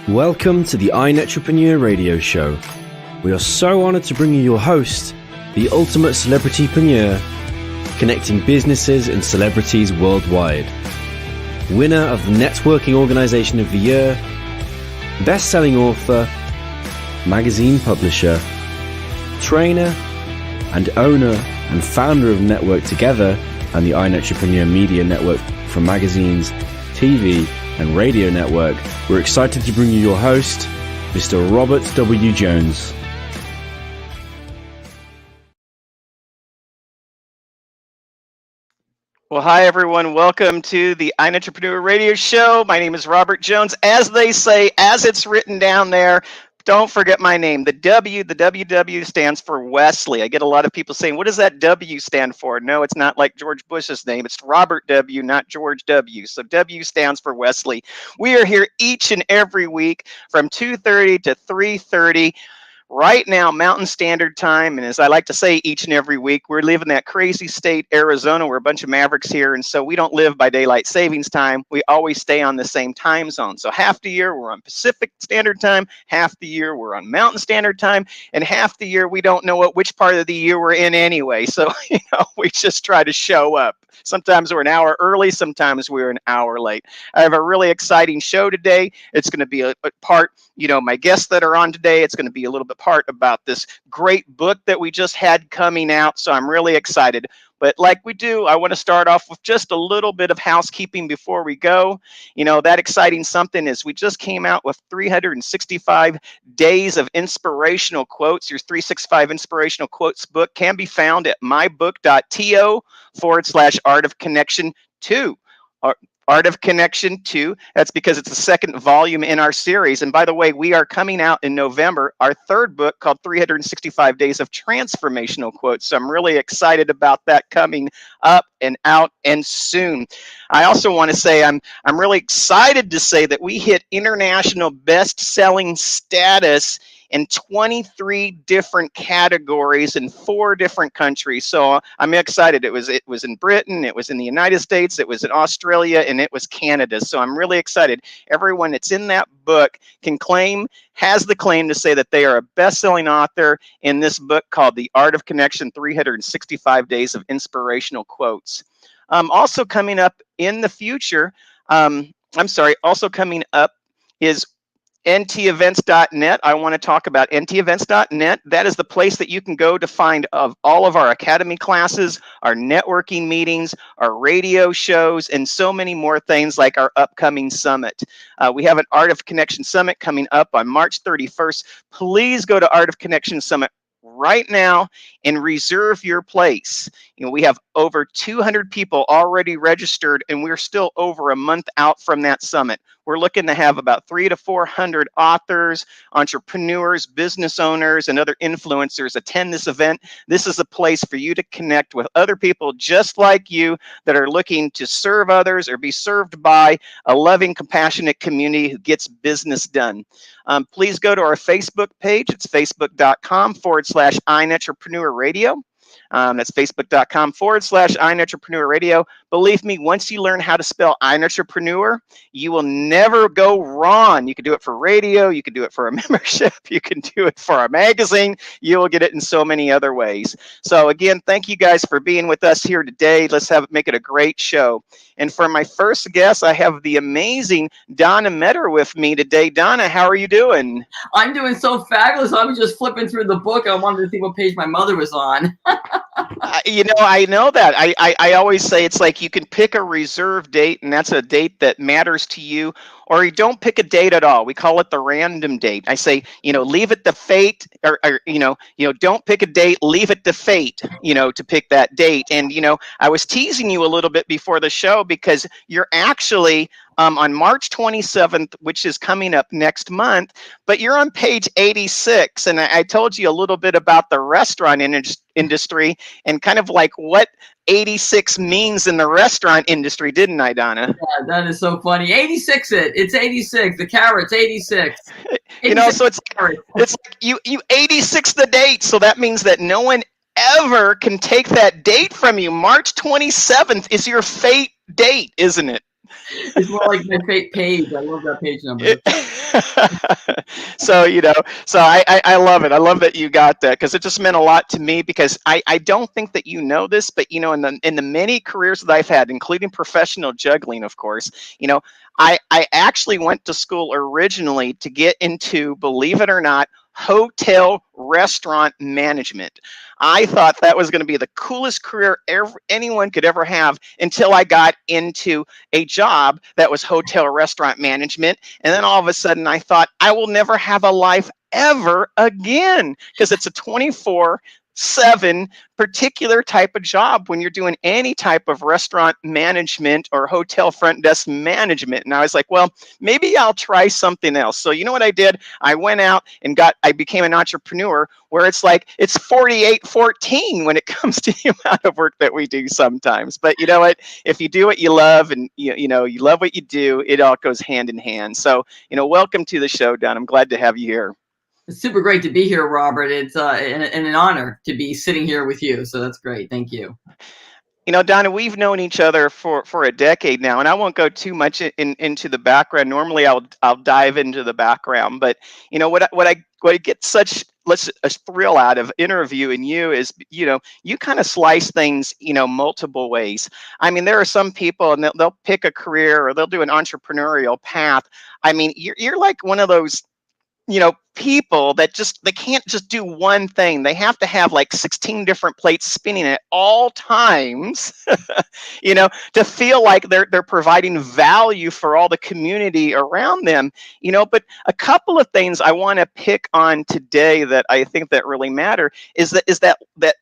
Welcome to the iNETrepreneur radio show. We are so honored to bring you your host, the ultimate celebritypreneur, connecting businesses and celebrities worldwide. Winner of the Networking Organization of the Year, best-selling author, magazine publisher, trainer, and owner and founder of Network Together and the iNETrepreneur Media Network for magazines, TV, and radio network. We're excited to bring you your host, Mr. Robert W. Jones. Well, hi, everyone. Welcome to the iNETrepreneur radio show. My name is Robert Jones. As they say, as it's written down there, don't forget my name. The WW stands for Wesley. I get a lot of people saying, what does that W stand for? No, it's not like George Bush's name. It's Robert W., not George W. So W stands for Wesley. We are here each and every week from 2:30 to 3:30. Right now, Mountain Standard Time, and as I like to say each and every week, we're living that crazy state, Arizona. We're a bunch of Mavericks here, and so we don't live by daylight savings time. We always stay on the same time zone. So half the year we're on Pacific Standard Time, half the year we're on Mountain Standard Time, and half the year we don't know which part of the year we're in anyway. So, we just try to show up. Sometimes we're an hour early, sometimes we're an hour late. I have a really exciting show today. It's going to be a part, my guests that are on today, it's going to be a little bit part about this great book that we just had coming out. So I'm really excited. But like we do, I want to start off with just a little bit of housekeeping before we go. That exciting something is we just came out with 365 days of inspirational quotes. Your 365 inspirational quotes book can be found at mybook.to/Art of Connection 2. Art of Connection 2. That's because it's the second volume in our series. And by the way, we are coming out in November, our third book called 365 Days of Transformational Quotes. So I'm really excited about that coming up and out and soon. I also want to say I'm really excited to say that we hit international best-selling status in 23 different categories in 4 different countries. So I'm excited. It was in Britain, it was in the United States, it was in Australia, and it was Canada. So I'm really excited. Everyone that's in that book has the claim to say that they are a best-selling author in this book called The Art of Connection, 365 Days of Inspirational Quotes. Also coming up in the future, also coming up is ntevents.net. I want to talk about ntevents.net. That is the place that you can go to find all of our academy classes, our networking meetings, our radio shows, and so many more things like our upcoming summit. We have an Art of Connection Summit coming up on March 31st. Please go to Art of Connection Summit right now and reserve your place. We have over 200 people already registered, and we're still over a month out from that summit. We're looking to have about 300 to 400 authors, entrepreneurs, business owners, and other influencers attend this event. This is a place for you to connect with other people just like you that are looking to serve others or be served by a loving, compassionate community who gets business done. Please go to our Facebook page. It's facebook.com/iNETrepreneur Radio. That's facebook.com/iNETrepreneur Radio. Believe me, once you learn how to spell iNETrepreneur, you will never go wrong. You can do it for radio. You can do it for a membership. You can do it for a magazine. You will get it in so many other ways. So again, thank you guys for being with us here today. Let's make it a great show. And for my first guest, I have the amazing Donna Meador with me today. Donna, how are you doing? I'm doing so fabulous. I was just flipping through the book. I wanted to see what page my mother was on. I know that. I always say it's like you can pick a reserve date, and that's a date that matters to you, or you don't pick a date at all. We call it the random date. I say, leave it to fate, or don't pick a date, leave it to fate, to pick that date. And, I was teasing you a little bit before the show because you're actually on March 27th, which is coming up next month, but you're on page 86. And I told you a little bit about the restaurant industry and kind of like what 86 means in the restaurant industry, didn't I, Donna? Yeah, that is so funny. 86 it's 86. The carrot's 86. So it's like you 86 the date. So that means that no one ever can take that date from you. March 27th is your fate date, isn't it? It's more like my fate page. I love that page number. So, so I love it. I love that you got that, because it just meant a lot to me, because I don't think that you know this, but in the many careers that I've had, including professional juggling, of course, I actually went to school originally to get into, believe it or not, hotel restaurant management. I thought that was going to be the coolest career anyone could ever have, until I got into a job that was hotel restaurant management. And then all of a sudden I thought, I will never have a life ever again, because it's a 24/7 particular type of job when you're doing any type of restaurant management or hotel front desk management. And I was like, well, maybe I'll try something else. So you know what I did? I went out and I became an entrepreneur, where it's like it's 48-14 when it comes to the amount of work that we do sometimes. But you know what? If you do what you love, and you love what you do, it all goes hand in hand. So, welcome to the show, Don. I'm glad to have you here. It's super great to be here, Robert. It's an honor to be sitting here with you. So that's great. Thank you. Donna, we've known each other for a decade now, and I won't go too much into the background. Normally, I'll dive into the background, but what I get such a thrill out of interviewing you is you kind of slice things multiple ways. I mean, there are some people, and they'll pick a career, or they'll do an entrepreneurial path. I mean, you're like one of those people that they can't just do one thing. They have to have like 16 different plates spinning at all times, to feel like they're providing value for all the community around them. But a couple of things I want to pick on today that I think that really matter is that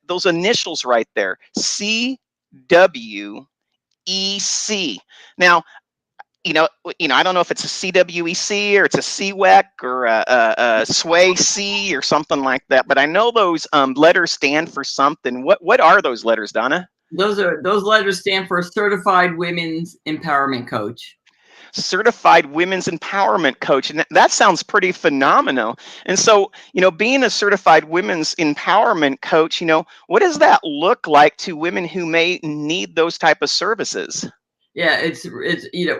those initials right there, CWEC. Now, I don't know if it's a CWEC or it's a CWEC or a SWAY-C or something like that, but I know those letters stand for something. What are those letters, Donna? Those letters stand for Certified Women's Empowerment Coach. Certified Women's Empowerment Coach. And that sounds pretty phenomenal. And so, being a certified women's empowerment coach, what does that look like to women who may need those type of services? Yeah, it's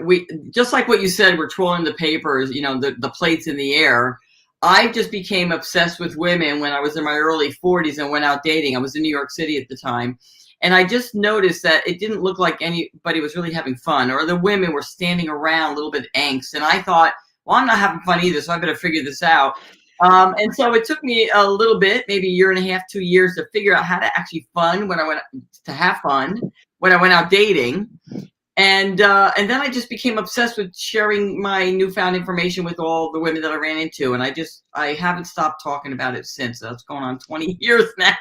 we just like what you said, we're trolling the papers, the plates in the air. I just became obsessed with women when I was in my early 40s and went out dating. I was in New York City at the time. And I just noticed that it didn't look like anybody was really having fun, or the women were standing around a little bit angst. And I thought, well, I'm not having fun either, so I better figure this out. And so it took me a little bit, maybe a year and a half, 2 years, to figure out how to actually have fun when I went out dating. And then I just became obsessed with sharing my newfound information with all the women that I ran into. And I haven't stopped talking about it since. That's going on 20 years now.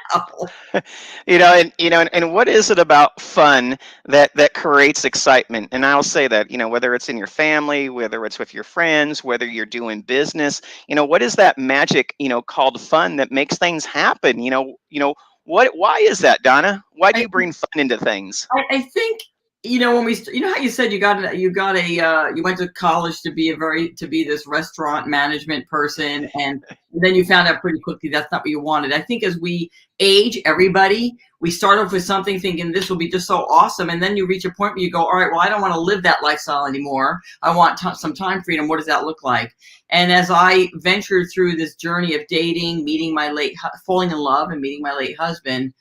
And what is it about fun that creates excitement? And I'll say that, whether it's in your family, whether it's with your friends, whether you're doing business, what is that magic, called fun that makes things happen? Why is that, Donna? Why do you bring fun into things? I think, when how you said you went to college to be this restaurant management person, and then you found out pretty quickly that's not what you wanted. I think as we age, we start off with something thinking this will be just so awesome, and then you reach a point where you go, all right, well, I don't want to live that lifestyle anymore. I want some time freedom. What does that look like? And as I ventured through this journey of dating, falling in love and meeting my late husband,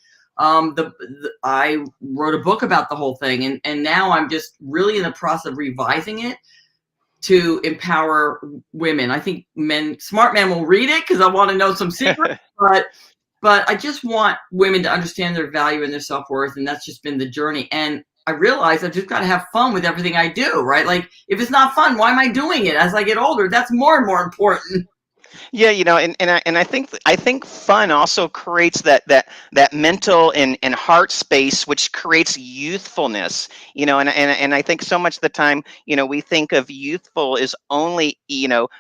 I wrote a book about the whole thing, and now I'm just really in the process of revising it to empower women. I think smart men will read it because I want to know some secrets, but I just want women to understand their value and their self-worth, and that's just been the journey. And I realize I've just got to have fun with everything I do, right? Like, if it's not fun, why am I doing it? As I get older, that's more and more important. Yeah, and I think fun also creates that mental and heart space, which creates youthfulness. And I think so much of the time, we think of youthful as only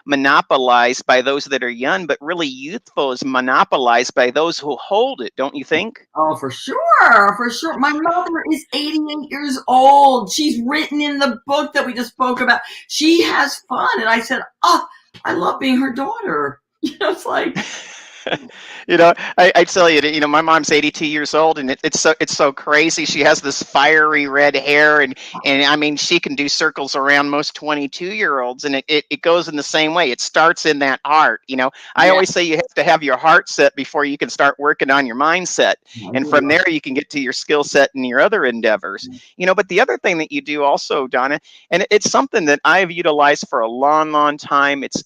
monopolized by those that are young, but really youthful is monopolized by those who hold it. Don't you think? Oh, for sure, for sure. My mother is 88 years old. She's written in the book that we just spoke about. She has fun, and I said, oh, I love being her daughter. It's like, I tell you, my mom's 82 years old, and it's so crazy. She has this fiery red hair, and I mean, she can do circles around most 22-year-olds, and it goes in the same way. It starts in that heart. I Yeah. always say you have to have your heart set before you can start working on your mindset, and from there you can get to your skill set and your other endeavors. But the other thing that you do also, Donna, and it's something that I've utilized for a long, long time. It's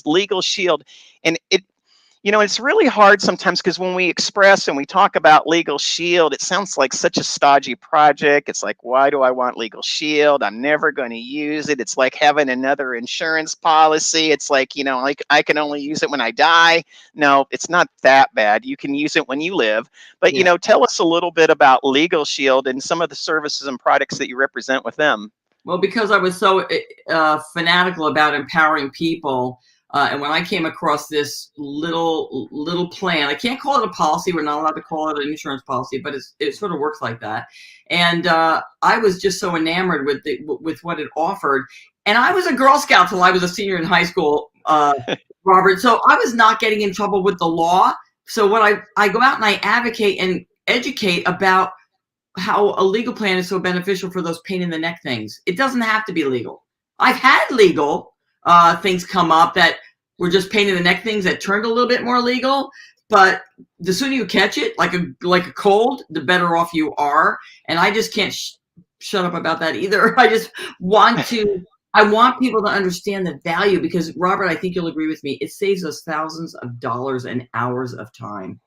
LegalShield, and it's really hard sometimes because when we express and we talk about LegalShield, it sounds like such a stodgy project. It's like, why do I want LegalShield? I'm never going to use it. It's like having another insurance policy. It's like, like I can only use it when I die. No, it's not that bad. You can use it when you live. But, Yeah. tell us a little bit about LegalShield and some of the services and products that you represent with them. Well, because I was so fanatical about empowering people, and when I came across this little plan, I can't call it a policy. We're not allowed to call it an insurance policy, but it sort of works like that. And I was just so enamored with what it offered. And I was a Girl Scout till I was a senior in high school, Robert. So I was not getting in trouble with the law. So what I go out and I advocate and educate about how a legal plan is so beneficial for those pain in the neck things. It doesn't have to be legal. I've had legal things come up that were just pain in the neck things that turned a little bit more legal. But the sooner you catch it, like a cold, the better off you are. And I just can't shut up about that either. I just want I want people to understand the value because, Robert, I think you'll agree with me. It saves us thousands of dollars and hours of time.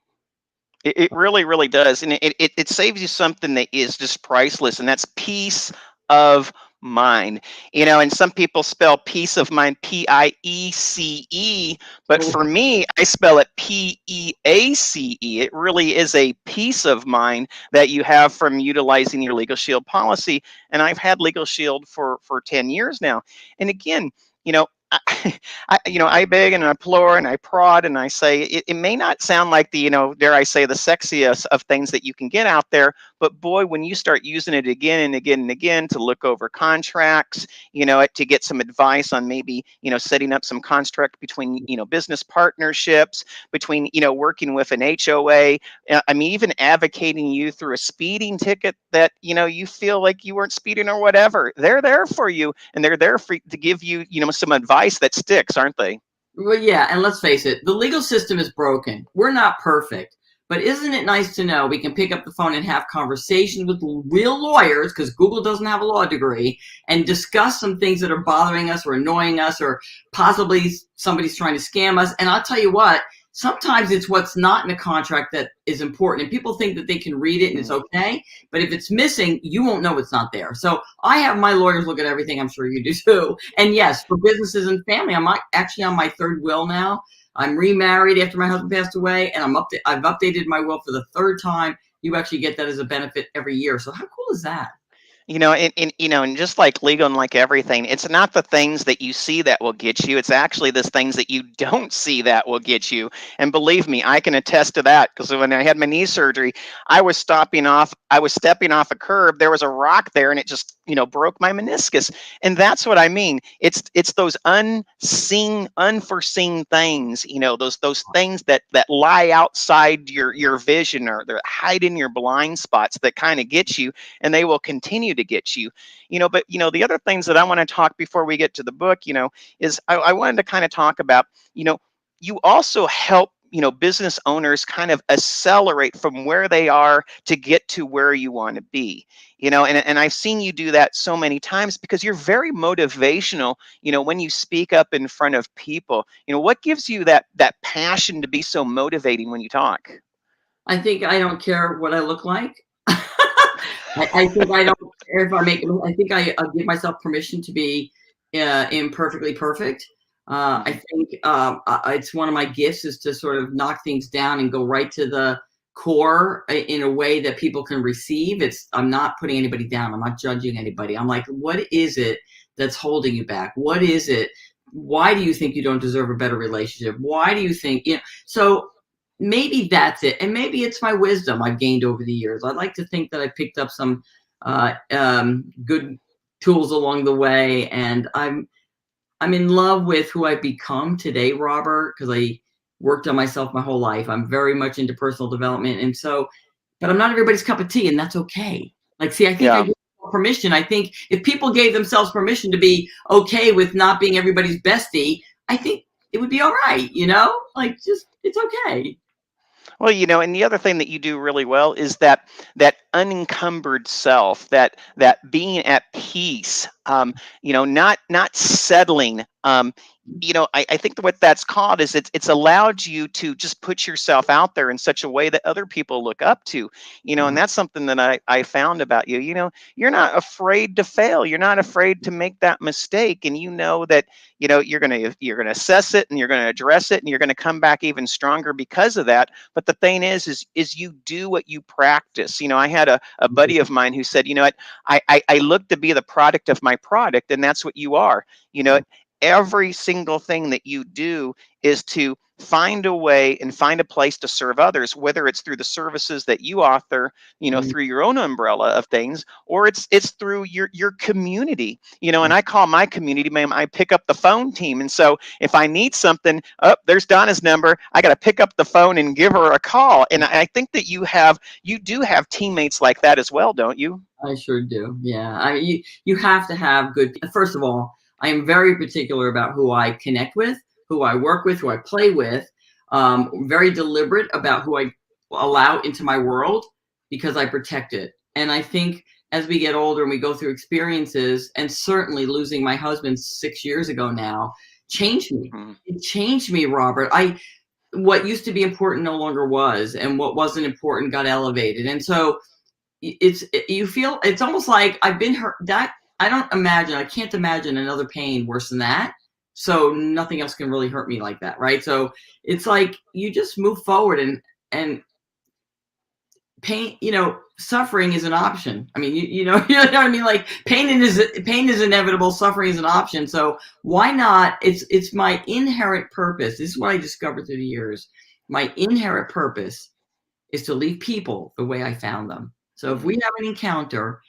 It really, really does. And it saves you something that is just priceless, and that's peace of mind. And some people spell peace of mind Piece, but for me, I spell it Peace. It really is a peace of mind that you have from utilizing your LegalShield policy. And I've had LegalShield for 10 years now. And again, I beg and I implore and I prod and I say it may not sound like the, dare I say, the sexiest of things that you can get out there, but boy, when you start using it again and again and again to look over contracts, to get some advice on maybe, setting up some construct between, business partnerships, between, working with an HOA, I mean, even advocating you through a speeding ticket that, you feel like you weren't speeding or whatever, they're there for you and they're there to give you, some advice that sticks, aren't they? Well, yeah, and let's face it, the legal system is broken. We're not perfect, but isn't it nice to know we can pick up the phone and have conversations with real lawyers, because Google doesn't have a law degree, and discuss some things that are bothering us or annoying us, or possibly somebody's trying to scam us. And I'll tell you what, sometimes it's what's not in a contract that is important, and people think that they can read it and it's okay, but if it's missing, you won't know it's not there. So I have my lawyers look at everything. I'm sure you do too. And yes, for businesses and family, I'm actually on my third will now. I'm remarried after my husband passed away, and I've updated my will for the third time. You actually get that as a benefit every year. So how cool is that? And just like legal and like everything, it's not the things that you see that will get you. It's actually the things that you don't see that will get you. And believe me, I can attest to that, because when I had my knee surgery, I was stepping off a curb. There was a rock there and it just, broke my meniscus. And that's what I mean. It's those unseen, unforeseen things, those things that lie outside your vision, or they're hide in your blind spots, that kind of get you, and they will continue to get you. But the other things that I want to talk before we get to the book, is I wanted to kind of talk about, you also help business owners kind of accelerate from where they are to get to where you want to be. And I've seen you do that so many times because you're very motivational, when you speak up in front of people. What gives you that passion to be so motivating when you talk? I think I don't care what I look like. I think I don't care if I think I give myself permission to be imperfectly perfect. I think it's one of my gifts is to sort of knock things down and go right to the core in a way that people can receive. I'm not putting anybody down. I'm not judging anybody. I'm like, what is it that's holding you back? What is it? Why do you think you don't deserve a better relationship? Why do you think, so maybe that's it. And maybe it's my wisdom I've gained over the years. I'd like to think that I picked up some good tools along the way. And I'm in love with who I've become today, Robert, because worked on myself my whole life. I'm very much into personal development. And so, but I'm not everybody's cup of tea, and that's okay. Like, see, I think I Yeah. give permission. I think if people gave themselves permission to be okay with not being everybody's bestie, I think it would be all right, like, just, it's okay. Well, and the other thing that you do really well is that unencumbered self, that being at peace, not settling. I think that what that's called is it's allowed you to just put yourself out there in such a way that other people look up to, and that's something that I found about you. You're not afraid to fail. You're not afraid to make that mistake. And that, you're gonna assess it and you're gonna address it and you're gonna come back even stronger because of that. But the thing is you do what you practice. I had a buddy of mine who said, what, I look to be the product of my product, and that's what you are. Every single thing that you do is to find a way and find a place to serve others, whether it's through the services that you author, through your own umbrella of things, or it's through your community, and I call my community, I pick up the phone team. And so if I need something, there's Donna's number. I got to pick up the phone and give her a call. And I think that you do have teammates like that as well, don't you? I sure do. Yeah. I mean, you have to have good, first of all, I am very particular about who I connect with, who I work with, who I play with. Very deliberate about who I allow into my world, because I protect it. And I think as we get older and we go through experiences, and certainly losing my husband 6 years ago now changed me. Mhm. It changed me, Robert. What used to be important no longer was, and what wasn't important got elevated. And so you feel, it's almost like I've been hurt. That I can't imagine another pain worse than that. So nothing else can really hurt me like that, right? So it's like you just move forward, and pain, suffering is an option. I mean, you know what I mean? Like, pain is inevitable, suffering is an option. So why not? It's my inherent purpose. This is what I discovered through the years. My inherent purpose is to leave people the way I found them. So if we have an encounter,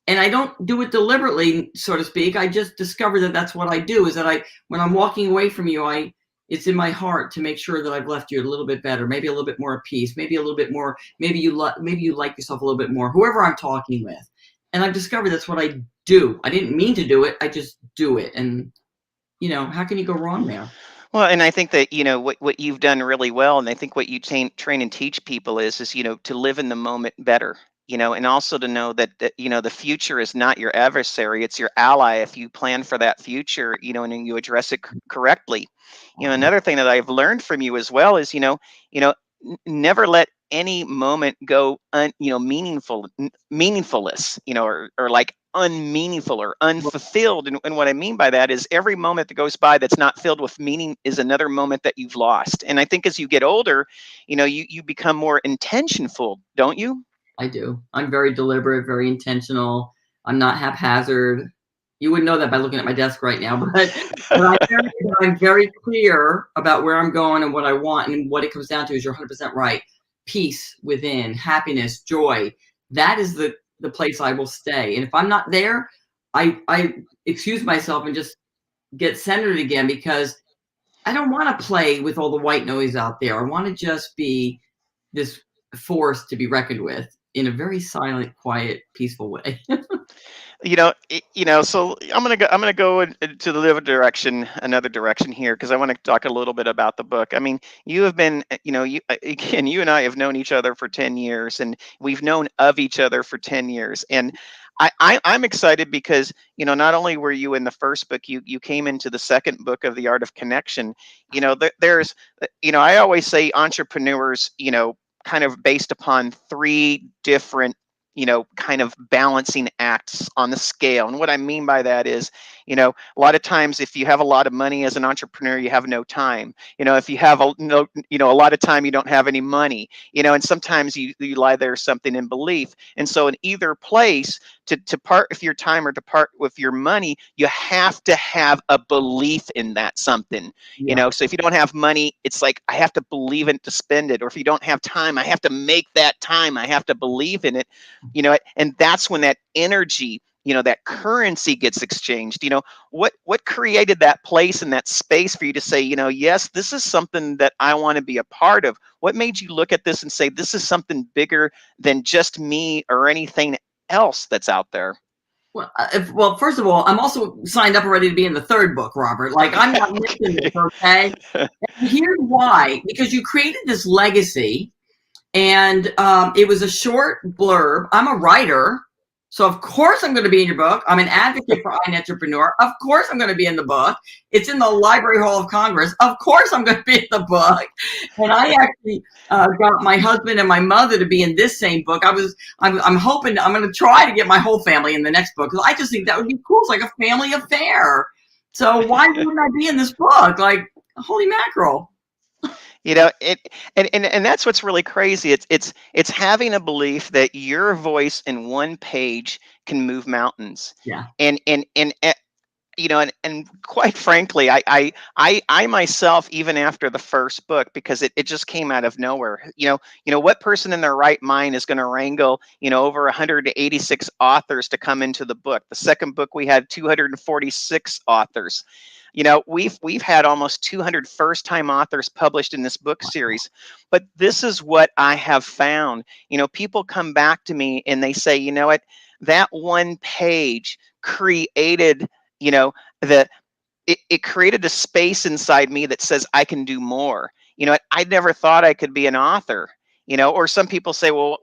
and I don't do it deliberately, so to speak. I just discovered that that's what I do, is that when I'm walking away from you, it's in my heart to make sure that I've left you a little bit better, maybe a little bit more at peace, maybe a little bit more, maybe you like yourself a little bit more, whoever I'm talking with. And I've discovered that's what I do. I didn't mean to do it. I just do it. And, how can you go wrong there? Well, and I think that, what you've done really well, and I think what you train and teach people is, to live in the moment better, and also to know that, the future is not your adversary, it's your ally if you plan for that future, and then you address it correctly. Another thing that I've learned from you as well is, never let any moment go meaninfulless, or like unmeaningful or unfulfilled. And what I mean by that is every moment that goes by that's not filled with meaning is another moment that you've lost. And I think as you get older, you become more intentionful, don't you? I do. I'm very deliberate, very intentional. I'm not haphazard. You wouldn't know that by looking at my desk right now, but I'm very clear about where I'm going and what I want. And what it comes down to is, you're 100% right. Peace within, happiness, joy. That is the place I will stay. And if I'm not there, I excuse myself and just get centered again, because I don't want to play with all the white noise out there. I want to just be this force to be reckoned with in a very silent, quiet, peaceful way. So I'm gonna go into the another direction here, because I want to talk a little bit about the book. I mean, you have been, again, you and I have known each other for 10 years, and we've known of each other for 10 years. And I'm excited because, not only were you in the first book, you came into the second book of The Art of Connection. There's, I always say entrepreneurs, kind of based upon three different, kind of balancing acts on the scale. And what I mean by that is, a lot of times if you have a lot of money as an entrepreneur, you have no time. If you have a lot of time, you don't have any money. And sometimes you lie there something in belief. And so in either place, to part with your time or to part with your money, you have to have a belief in that something. Yeah. So if you don't have money, it's like, I have to believe in it to spend it. Or if you don't have time, I have to make that time. I have to believe in it. And that's when that energy that currency gets exchanged. What created that place and that space for you to say, yes, this is something that I want to be a part of? What made you look at this and say, this is something bigger than just me or anything else that's out there? Well, first of all, I'm also signed up already to be in the third book, Robert. Like, I'm not missing this, okay? And here's why. Because you created this legacy, and it was a short blurb. I'm a writer, so of course I'm going to be in your book. I'm an advocate for iNETrepreneur. Of course I'm going to be in the book. It's in the Library Hall of Congress. Of course I'm going to be in the book. And I actually got my husband and my mother to be in this same book. I'm hoping I'm going to try to get my whole family in the next book, because I just think that would be cool. It's like a family affair. So why wouldn't I be in this book? Like, holy mackerel. And that's what's really crazy. It's having a belief that your voice in one page can move mountains. Yeah. And quite frankly, I myself, even after the first book, because it just came out of nowhere. What person in their right mind is going to wrangle, over 186 authors to come into the book? The second book, we had 246 authors. We've had almost 200 first-time authors published in this book series. But this is what I have found. People come back to me and they say, you know what, that one page created, it created a space inside me that says I can do more. I never thought I could be an author. Or some people say, well,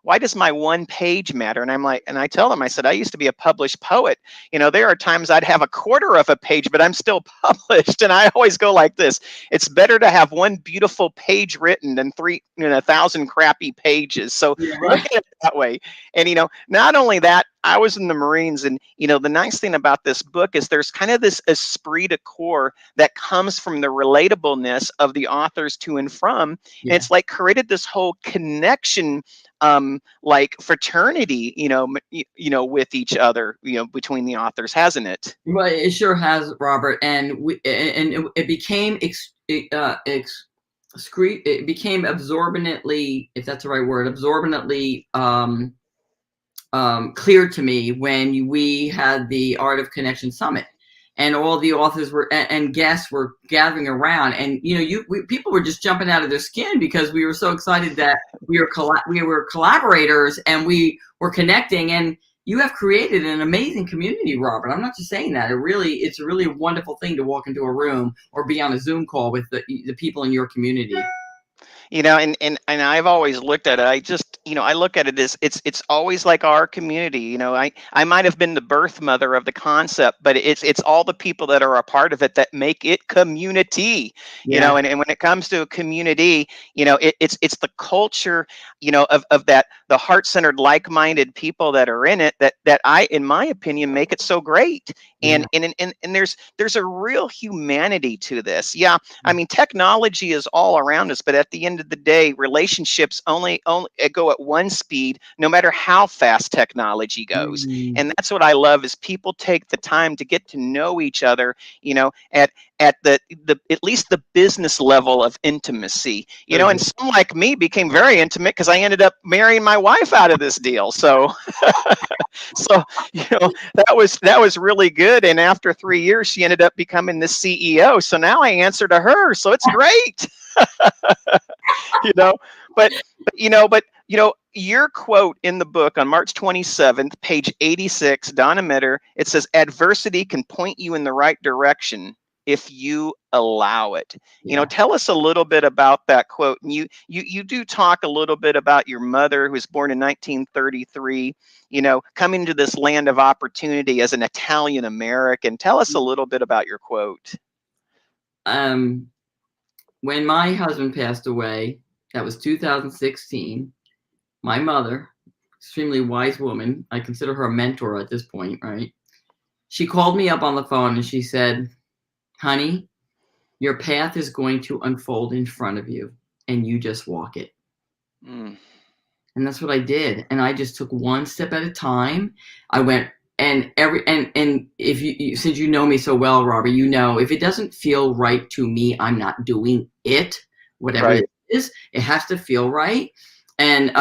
why does my one page matter? And I'm like, and I tell them, I said, I used to be a published poet. There are times I'd have a quarter of a page, but I'm still published. And I always go like this: it's better to have one beautiful page written than 1,000 crappy pages. So look at it that way. And, not only that, I was in the Marines, and, the nice thing about this book is there's kind of this esprit de corps that comes from the relatableness of the authors to and from. Yeah. And it's like created this whole connection, like fraternity, with each other, between the authors, hasn't it? Well, it sure has, Robert. And it became it became absorbently, if that's the right word, absorbently clear to me when we had the Art of Connection Summit, and all the authors were and guests were gathering around, and people were just jumping out of their skin because we were so excited that we were collaborators and we were connecting. And you have created an amazing community, Robert. I'm not just saying that. It's a really wonderful thing to walk into a room or be on a Zoom call with the people in your community. And I've always looked at it. I look at it as it's always like our community. I might have been the birth mother of the concept, but it's all the people that are a part of it that make it community. Yeah. And when it comes to a community, it's the culture, of that, the heart-centered, like-minded people that are in it that I, in my opinion, make it so great. And there's a real humanity to this. Yeah, I mean, technology is all around us, but at the end of the day, relationships only go at one speed, no matter how fast technology goes. And that's what I love, is people take the time to get to know each other, at the at least the business level of intimacy, and some like me became very intimate because I ended up marrying my wife out of this deal. So that was really good. And after 3 years, she ended up becoming the CEO. So now I answer to her. So it's great. But your quote in the book on March 27th, page 86, Donna Meador, it says, adversity can point you in the right direction if you allow it. Yeah. Tell us a little bit about that quote. And you do talk a little bit about your mother, who was born in 1933, coming to this land of opportunity as an Italian American. Tell us a little bit about your quote. When my husband passed away, that was 2016. My mother, extremely wise woman, I consider her a mentor at this point, right? She called me up on the phone and she said, honey, your path is going to unfold in front of you, and you just walk it. And that's what I did. And I just took one step at a time. I went, and if you, since you know me so well, Robert, if it doesn't feel right to me, I'm not doing it, whatever it is, it has to feel right. And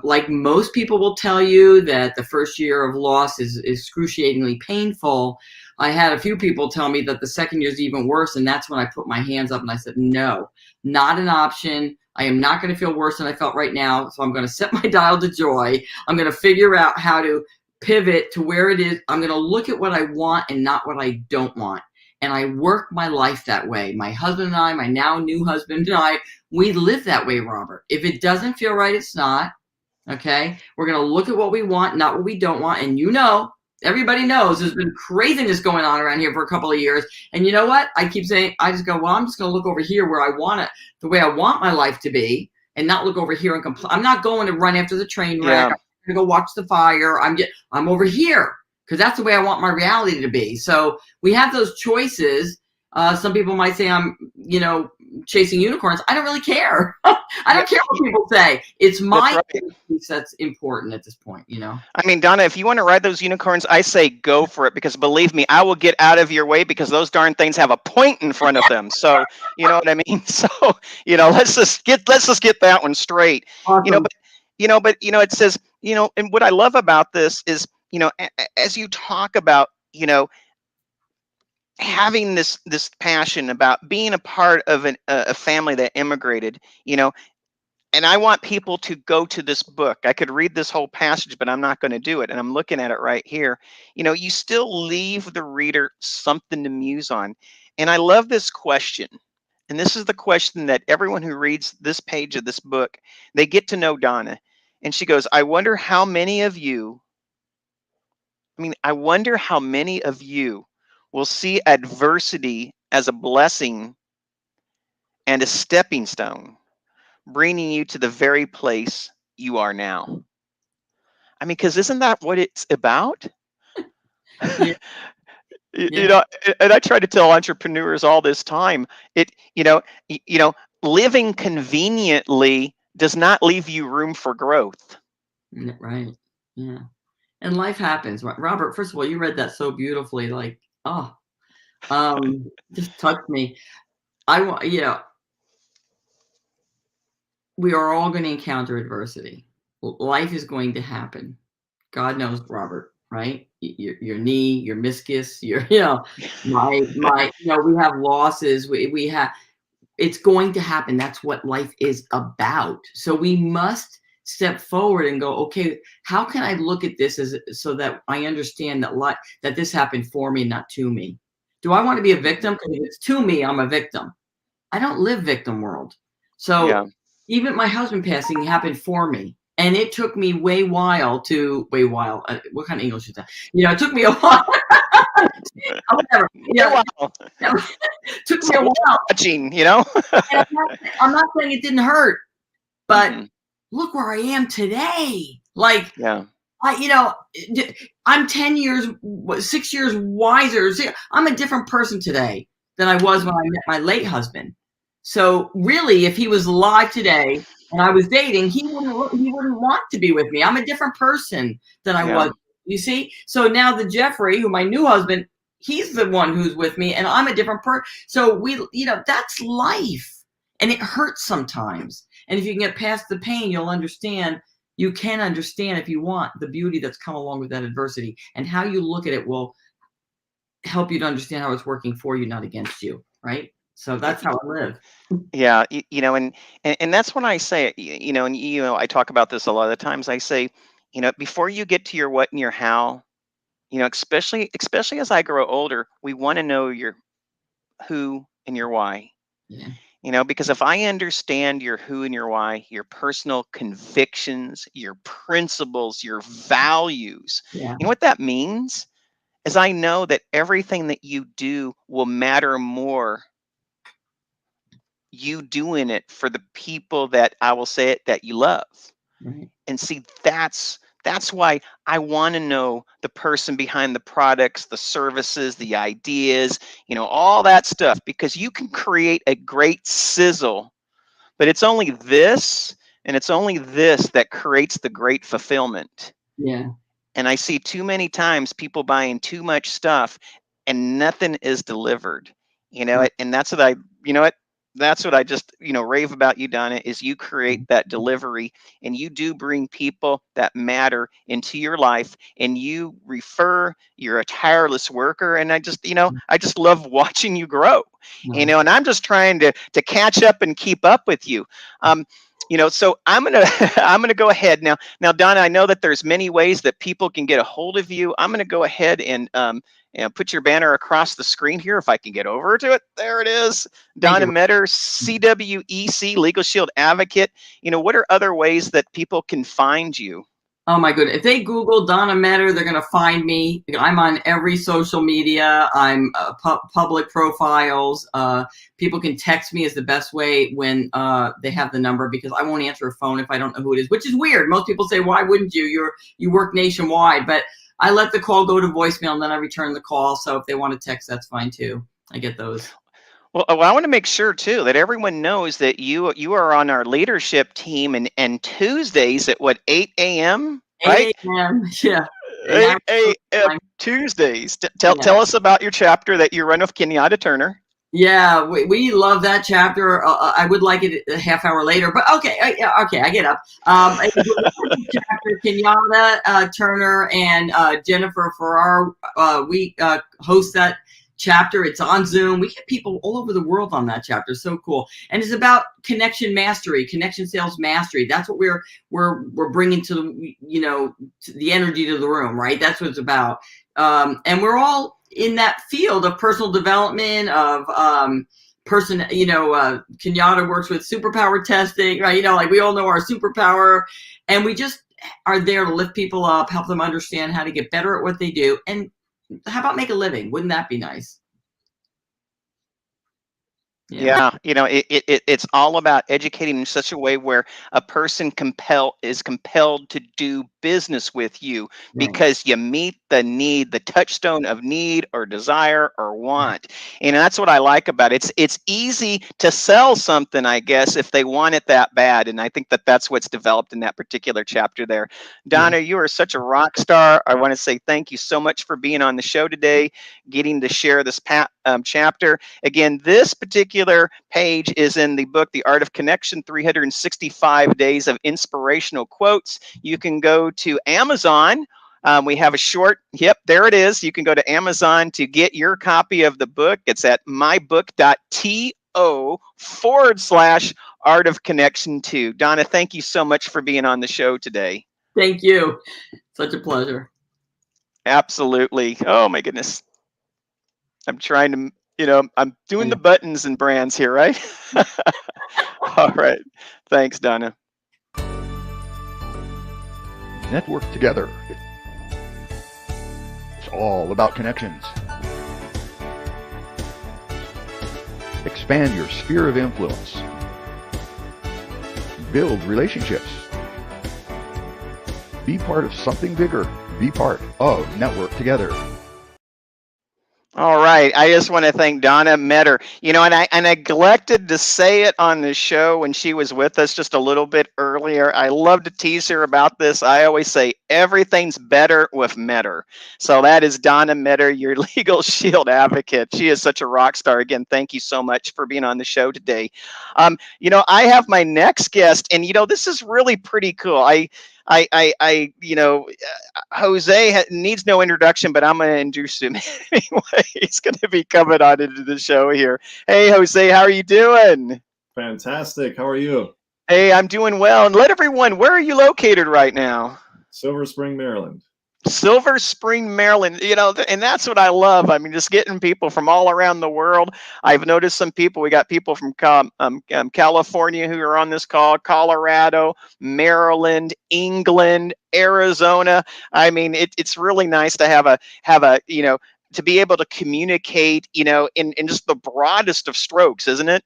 like most people will tell you that the first year of loss is excruciatingly painful. I had a few people tell me that the second year is even worse. And that's when I put my hands up and I said, no, not an option. I am not going to feel worse than I felt right now. So I'm going to set my dial to joy. I'm going to figure out how to pivot to where it is. I'm going to look at what I want and not what I don't want. And I work my life that way. My husband and I, my now new husband and I, we live that way, Robert. If it doesn't feel right, it's not. Okay. We're going to look at what we want, not what we don't want. And you know, everybody knows there's been craziness going on around here for a couple of years. And you know what? I keep saying, I just go, well, I'm just going to look over here where I want it, the way I want my life to be, and not look over here and complain. I'm not going to run after the train wreck. Yeah. I'm going to go watch the fire. I'm over here because that's the way I want my reality to be. So we have those choices. Some people might say I'm, chasing unicorns. I don't really care. I don't care what people say. It's my piece that's important at this point, I mean, Donna, if you want to ride those unicorns, I say go for it, because believe me, I will get out of your way, because those darn things have a point in front of them. So, you know what I mean? So, let's just get that one straight. Awesome. But it says, and what I love about this is, as you talk about, having this passion about being a part of a family that immigrated, and I want people to go to this book. I could read this whole passage, but I'm not going to do it. And I'm looking at it right here. You still leave the reader something to muse on. And I love this question. And this is the question that everyone who reads this page of this book, they get to know Donna. And she goes, I wonder how many of you will see adversity as a blessing and a stepping stone, bringing you to the very place you are now. I mean, because isn't that what it's about? Yeah. And I try to tell entrepreneurs all this time, living conveniently does not leave you room for growth. Right. Yeah. And life happens. Robert, first of all, you read that so beautifully, like, just touched me. We are all going to encounter adversity. Life is going to happen. God knows, Robert, right? Your knee, your meniscus, we have losses. We have, it's going to happen. That's what life is about. So we must step forward and go, okay, how can I look at this so that I understand that this happened for me, not to me? Do I want to be a victim? Because if it's to me, I'm a victim. I don't live victim world. So even my husband passing happened for me. And it took me what kind of English is that? It took me a while. Whatever. Took me a while. Watching, I'm not saying it didn't hurt, but look where I am today. Like, I'm 6 years wiser. I'm a different person today than I was when I met my late husband. So really, if he was alive today and I was dating, he wouldn't want to be with me. I'm a different person than I was. You see? So now the Jeffrey, who my new husband, he's the one who's with me, and I'm a different person. So that's life, and it hurts sometimes. And if you can get past the pain, you'll understand. You can understand, if you want, the beauty that's come along with that adversity, and how you look at it will help you to understand how it's working for you, not against you. Right? So that's how I live. Yeah, and that's when I say, I talk about this a lot of the times. I say, before you get to your what and your how, especially as I grow older, we want to know your who and your why. Yeah. Because if I understand your who and your why, your personal convictions, your principles, your values, Yeah. you know what that means? Is I know that everything that you do will matter more you doing it for the people that that you love. Right. And see, that's why I want to know the person behind the products, the services, the ideas, all that stuff, because you can create a great sizzle, but it's only this that creates the great fulfillment. Yeah. And I see too many times people buying too much stuff and nothing is delivered, and that's what that's what I just, rave about you, Donna, is you create that delivery, and you do bring people that matter into your life, and you refer. You're a tireless worker, and I just love watching you grow. And I'm just trying to catch up and keep up with you. So I'm gonna I'm gonna go ahead now. Now, Donna, I know that there's many ways that people can get a hold of you. I'm gonna go ahead and put your banner across the screen here if I can get over to it. There it is. Thank Donna you. Meador, CWEC, Legal Shield Advocate. What are other ways that people can find you? Oh my goodness. If they Google Donna Meador, they're going to find me. I'm on every social media. I'm public profiles. People can text me is the best way when they have the number, because I won't answer a phone if I don't know who it is, which is weird. Most people say, why wouldn't you? You work nationwide, but I let the call go to voicemail and then I return the call. So if they want to text, that's fine too. I get those. Well, I want to make sure too that everyone knows that you are on our leadership team, and Tuesdays at what, 8 a.m. right? 8 a.m. Yeah. 8 a.m. Tuesdays. Tell us about your chapter that you run with Kenyatta Turner. Yeah, we love that chapter. I would like it a half hour later, but okay, I get up. Chapter, Kenyatta Turner and Jennifer Farrar, we host that chapter. It's on Zoom. We get people all over the world on that chapter. So cool, and it's about connection mastery, connection sales mastery. That's what we're bringing to to the energy to the room, right? That's what it's about, and we're all in that field of personal development, of Kenyatta works with superpower testing, right? Like we all know our superpower, and we just are there to lift people up, help them understand how to get better at what they do, and how about make a living? Wouldn't that be nice? Yeah, it's all about educating in such a way where a person is compelled to do business with you because you meet the need, the touchstone of need or desire or want. And that's what I like about it. It's easy to sell something, I guess, if they want it that bad. And I think that that's what's developed in that particular chapter there. Donna, you are such a rock star. I want to say thank you so much for being on the show today, getting to share this chapter. Again, this particular page is in the book, The Art of Connection, 365 Days of Inspirational Quotes. You can go to Amazon. We have a short, there it is. You can go to Amazon to get your copy of the book. It's at mybook.to/Art of Connection 2. Donna, thank you so much for being on the show today. Thank you. Such a pleasure. Absolutely. Oh my goodness. I'm trying to, I'm doing the buttons and brands here, right? All right. Thanks, Donna. Network together. It's all about connections. Expand your sphere of influence. Build relationships. Be part of something bigger. Be part of Network Together. All right. I just want to thank Donna Meador. And I neglected to say it on the show when she was with us just a little bit earlier. I love to tease her about this. I always say everything's better with Meador. So that is Donna Meador, your Legal Shield advocate. She is such a rock star. Again, thank you so much for being on the show today. I have my next guest, and this is really pretty cool. Jose needs no introduction, but I'm going to introduce him anyway. He's going to be coming on into the show here. Hey, Jose, how are you doing? Fantastic. How are you? Hey, I'm doing well. And let everyone, where are you located right now? Silver Spring, Maryland. Silver Spring, Maryland, and that's what I love. I mean, just getting people from all around the world. I've noticed some people, we got people from California who are on this call, Colorado, Maryland, England, Arizona. I mean, it's really nice to have a to be able to communicate, in just the broadest of strokes, isn't it?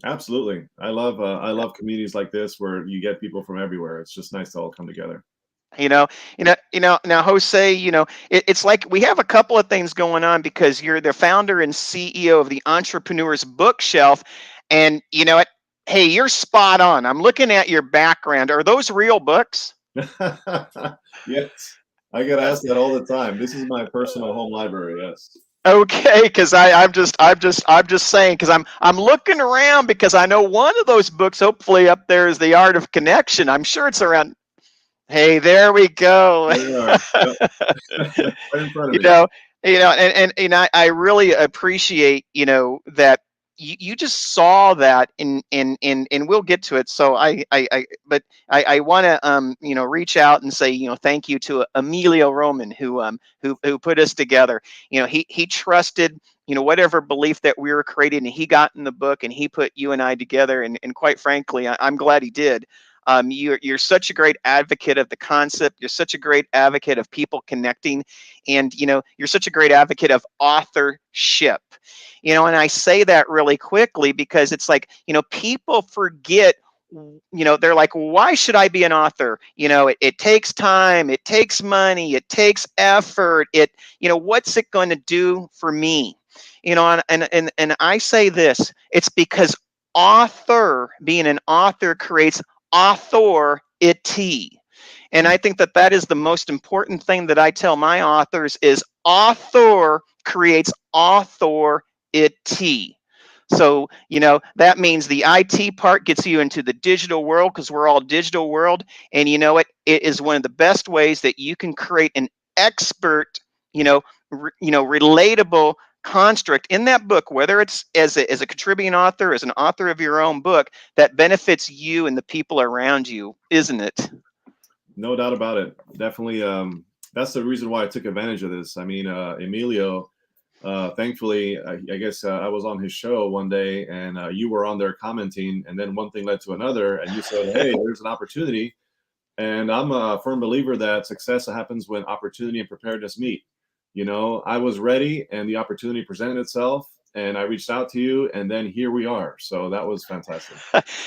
Absolutely. I love communities like this where you get people from everywhere. It's just nice to all come together. Now, Jose, it's like we have a couple of things going on because you're the founder and CEO of the Entrepreneur's Bookshelf. And hey, you're spot on. I'm looking at your background. Are those real books? Yes. I get asked that all the time. This is my personal home library. Yes. Okay, because I'm just saying, because I'm looking around, because I know one of those books hopefully up there is The Art of Connection. I'm sure it's around. Hey, there we go. There we are. Yep. Right in front of you me. know and I really appreciate that you just saw that and we'll get to it. So I want to reach out and say thank you to Emilio Roman, who put us together. He trusted whatever belief that we were creating, and he got in the book and he put you and I together, and quite frankly, I'm glad he did. You're such a great advocate of the concept. You're such a great advocate of people connecting, and you're such a great advocate of authorship. And I say that really quickly because it's like people forget. They're like, why should I be an author? It takes time, it takes money, it takes effort. What's it going to do for me? And I say this, it's because being an author creates authority. And I think that that is the most important thing that I tell my authors is author creates authority. So, that means the IT part gets you into the digital world, because we're all digital world. And it is one of the best ways that you can create an expert, relatable construct in that book, whether it's as a contributing author, as an author of your own book, that benefits you and the people around you, isn't it? No doubt about it. Definitely. That's the reason why I took advantage of this. I mean, Emilio, thankfully, I guess I was on his show one day, and you were on there commenting, and then one thing led to another, and you said, "Hey, there's an opportunity." And I'm a firm believer that success happens when opportunity and preparedness meet. I was ready, and the opportunity presented itself, and I reached out to you, and then here we are. So that was fantastic.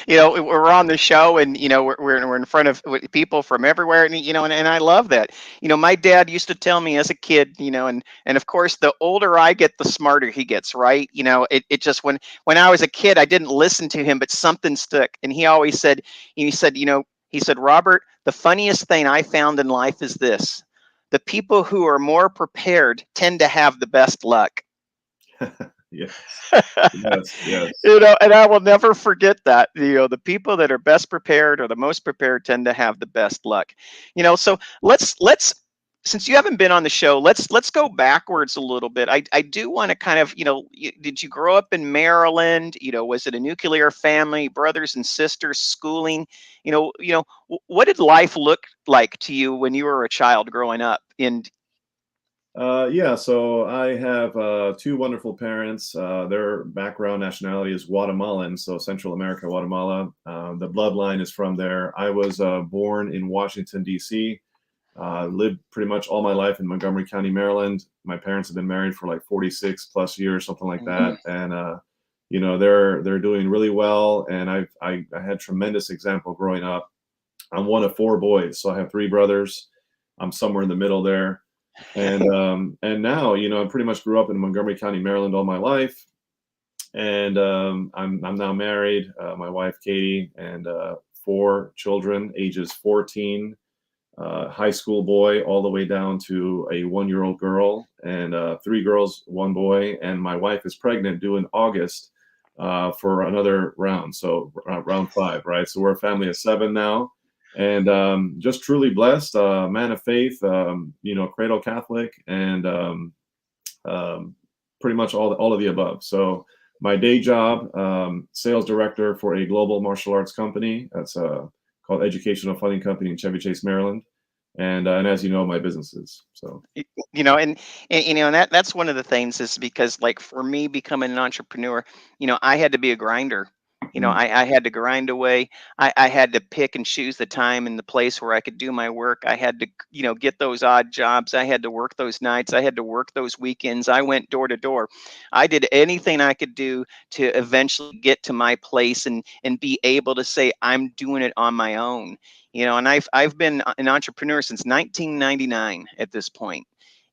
We're on the show, and we're in front of people from everywhere, and and I love that. My dad used to tell me as a kid, and of course, the older I get, the smarter he gets, right? It just when I was a kid, I didn't listen to him, but something stuck, and he always said, he said, Robert, the funniest thing I found in life is this: the people who are more prepared tend to have the best luck. Yes, yes, yes. And I will never forget that. The people that are best prepared or the most prepared tend to have the best luck. So let's since you haven't been on the show, let's go backwards a little bit. I do want to kind of, did you grow up in Maryland? Was it a nuclear family, brothers and sisters, schooling? What did life look like to you when you were a child growing up? And Yeah, so I have two wonderful parents. Their background nationality is Guatemalan, so Central America, Guatemala. The bloodline is from there. I was born in Washington, D.C., lived pretty much all my life in Montgomery County, Maryland. My parents have been married for like 46 plus years, something like that. And, they're doing really well. And I had tremendous example growing up. I'm one of four boys, so I have three brothers. I'm somewhere in the middle there. And now, I pretty much grew up in Montgomery County, Maryland all my life. And I'm now married, my wife, Katie, and four children, ages 14, high school boy, all the way down to a 1-year-old girl, and three girls, one boy. And my wife is pregnant due in August for another round. So round 5, right? So we're a family of 7 now. And just truly blessed, man of faith, cradle Catholic, and pretty much all of the above. So my day job, sales director for a global martial arts company that's called Educational Funding Company in Chevy Chase, Maryland. And as you know, my businesses. So and that's one of the things, is because, like, for me becoming an entrepreneur, I had to be a grinder. I had to grind away. I had to pick and choose the time and the place where I could do my work. I had to, get those odd jobs. I had to work those nights. I had to work those weekends. I went door to door. I did anything I could do to eventually get to my place and be able to say I'm doing it on my own. And I've been an entrepreneur since 1999 at this point.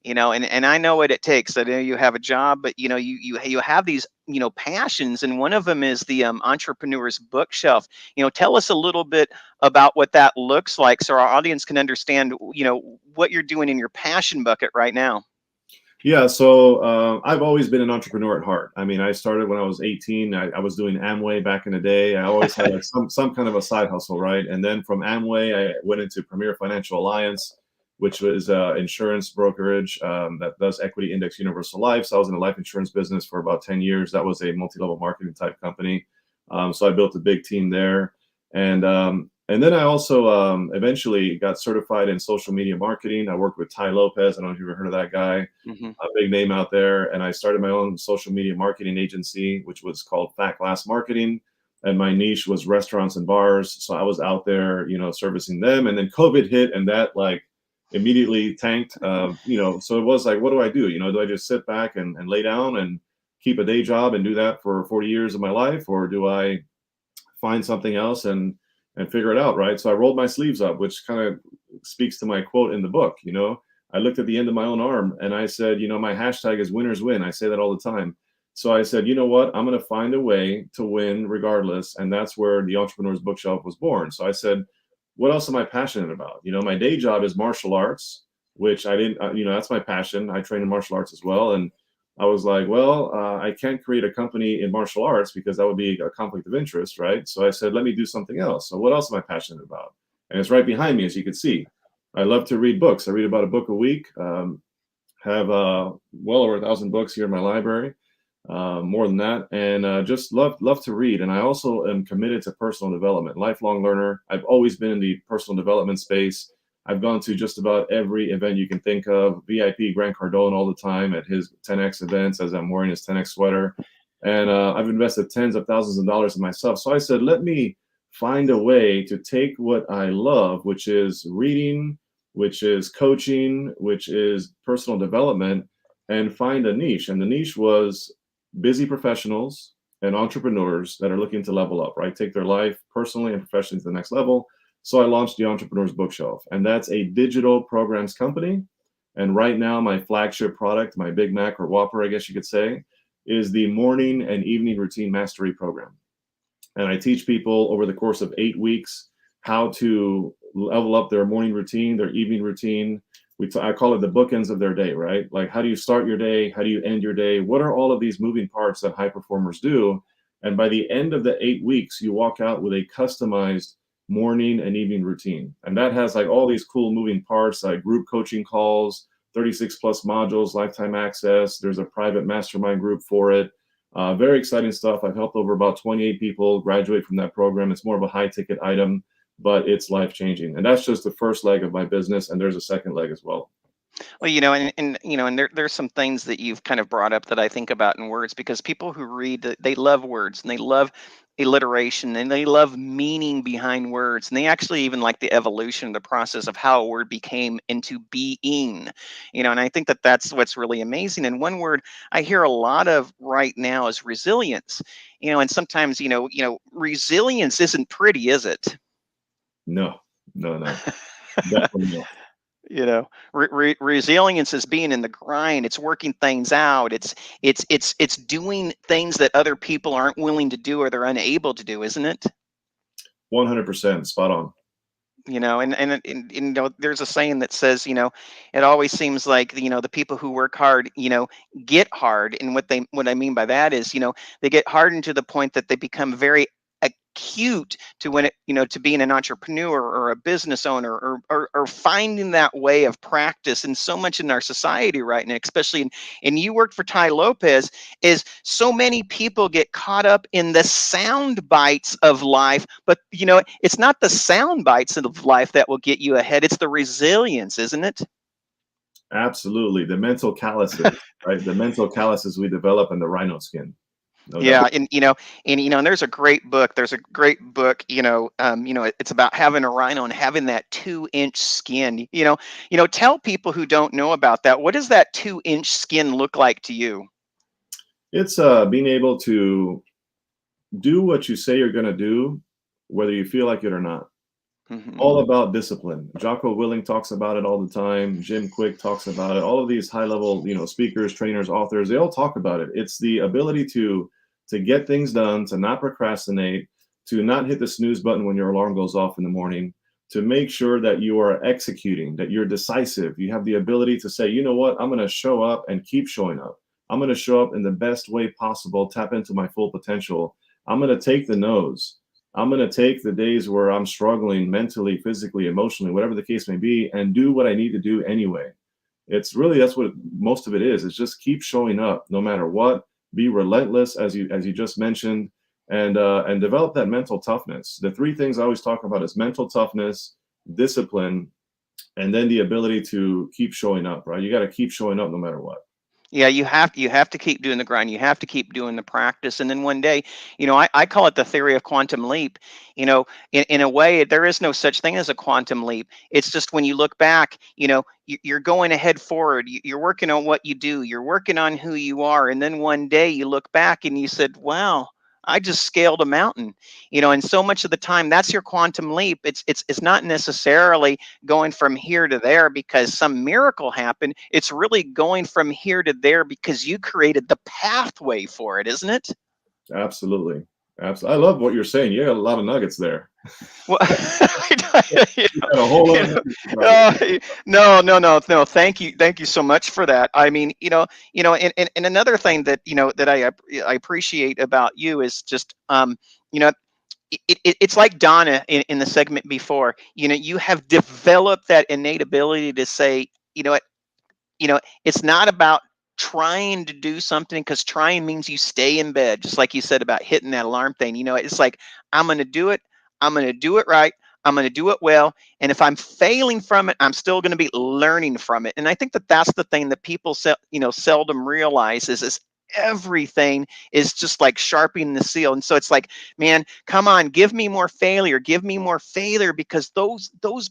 And I know what it takes. I know you have a job, but you have these passions, and one of them is the entrepreneur's bookshelf. Tell us a little bit about what that looks like, so our audience can understand what you're doing in your passion bucket right now. Yeah, so I've always been an entrepreneur at heart. I mean, I started when I was 18. I was doing Amway back in the day. I always had like some kind of a side hustle, right? And then from Amway, I went into Premier Financial Alliance, which was insurance brokerage that does equity index universal life. So I was in the life insurance business for about 10 years. That was a multi-level marketing type company. So I built a big team there. And then I also eventually got certified in social media marketing. I worked with Ty Lopez. I don't know if you've ever heard of that guy, Mm-hmm. a big name out there. And I started my own social media marketing agency, which was called Fat Glass Marketing. And my niche was restaurants and bars. So I was out there, servicing them. And then COVID hit, and that like immediately tanked. So it was like, what do I do? Do I just sit back and lay down and keep a day job and do that for 40 years of my life, or do I find something else and figure it out, right? So I rolled my sleeves up, which kind of speaks to my quote in the book. I looked at the end of my own arm and I said, my hashtag is winners win. I say that all the time. So I said, you know what? I'm going to find a way to win regardless. And that's where the Entrepreneur's Bookshelf was born. So I said, what else am I passionate about? My day job is martial arts, which I didn't, that's my passion. I train in martial arts as well. And I was like, well, I can't create a company in martial arts because that would be a conflict of interest, right? So I said, let me do something else. So what else am I passionate about? And it's right behind me, as you can see. I love to read books. I read about a book a week. Have well over 1,000 books here in my library, more than that, and just love to read. And I also am committed to personal development, lifelong learner. I've always been in the personal development space. I've gone to just about every event you can think of, VIP Grant Cardone all the time at his 10X events as I'm wearing his 10X sweater. And I've invested tens of thousands of dollars in myself. So I said, let me find a way to take what I love, which is reading, which is coaching, which is personal development, and find a niche. And the niche was busy professionals and entrepreneurs that are looking to level up, right? Take their life personally and professionally to the next level. So I launched the Entrepreneur's Bookshelf, and that's a digital programs company. And right now, my flagship product, my Big Mac or Whopper, I guess you could say, is the morning and evening routine mastery program. And I teach people over the course of 8 weeks how to level up their morning routine, their evening routine. I call it the bookends of their day, right? Like, how do you start your day? How do you end your day? What are all of these moving parts that high performers do? And by the end of the 8 weeks, you walk out with a customized morning and evening routine. And that has like all these cool moving parts, like group coaching calls, 36 plus modules, lifetime access. There's a private mastermind group for it. Very exciting stuff. I've helped over about 28 people graduate from that program. It's more of a high ticket item, but it's life changing. And that's just the first leg of my business. And there's a second leg as well. Well, and there's some things that you've kind of brought up that I think about in words, because people who read, they love words and they love alliteration and they love meaning behind words, and they actually even like the evolution, the process of how a word became into being. And I think that that's what's really amazing. And one word I hear a lot of right now is resilience. And sometimes resilience isn't pretty, is it? No. Definitely not. Resilience is being in the grind. It's working things out. It's doing things that other people aren't willing to do or they're unable to do, isn't it? 100% spot on. And there's a saying that says, it always seems like, the people who work hard, get hard. And what I mean by that is, they get hardened to the point that they become very acute to when to being an entrepreneur or a business owner or finding that way of practice. And so much in our society right now, especially and you worked for Ty Lopez, is so many people get caught up in the sound bites of life, but it's not the sound bites of life that will get you ahead. It's the resilience, isn't it? Absolutely. The mental calluses, right? The mental calluses we develop in the rhino skin. No Yeah, doubt. and there's a great book. It's about having a rhino and having that 2-inch skin. Tell people who don't know about that. What does that 2-inch skin look like to you? It's being able to do what you say you're going to do, whether you feel like it or not. Mm-hmm. All about discipline. Jocko Willing talks about it all the time. Jim Quick talks about it. All of these high level, speakers, trainers, authors, they all talk about it. It's the ability to get things done, to not procrastinate, to not hit the snooze button when your alarm goes off in the morning, to make sure that you are executing, that you're decisive. You have the ability to say, you know what, I'm going to show up and keep showing up. I'm going to show up in the best way possible, tap into my full potential. I'm going to take the no's. I'm going to take the days where I'm struggling mentally, physically, emotionally, whatever the case may be, and do what I need to do anyway. It's really, that's what most of it is. It's just keep showing up no matter what. Be relentless, as you just mentioned, and develop that mental toughness. The three things I always talk about is mental toughness, discipline, and then the ability to keep showing up, right? You got to keep showing up no matter what. Yeah, you have to keep doing the grind. You have to keep doing the practice. And then one day, I call it the theory of quantum leap. In a way, there is no such thing as a quantum leap. It's just when you look back, you're going ahead forward. You're working on what you do. You're working on who you are. And then one day you look back and you said, wow, I just scaled a mountain, and so much of the time that's your quantum leap. It's not necessarily going from here to there because some miracle happened. It's really going from here to there because you created the pathway for it, isn't it? Absolutely. Absolutely. I love what you're saying. You got a lot of nuggets there. Well, A whole lot of no. Thank you so much for that. I mean, and another thing that that I appreciate about you is just it's like Donna in the segment before. You have developed that innate ability to say, what, it's not about trying to do something, because trying means you stay in bed, just like you said about hitting that alarm thing. It's like, I'm going to do it. I'm going to do it right. I'm going to do it well. And if I'm failing from it, I'm still going to be learning from it. And I think that that's the thing that people seldom realize is everything is just like sharpening the seal. And so it's like, man, come on, give me more failure, because those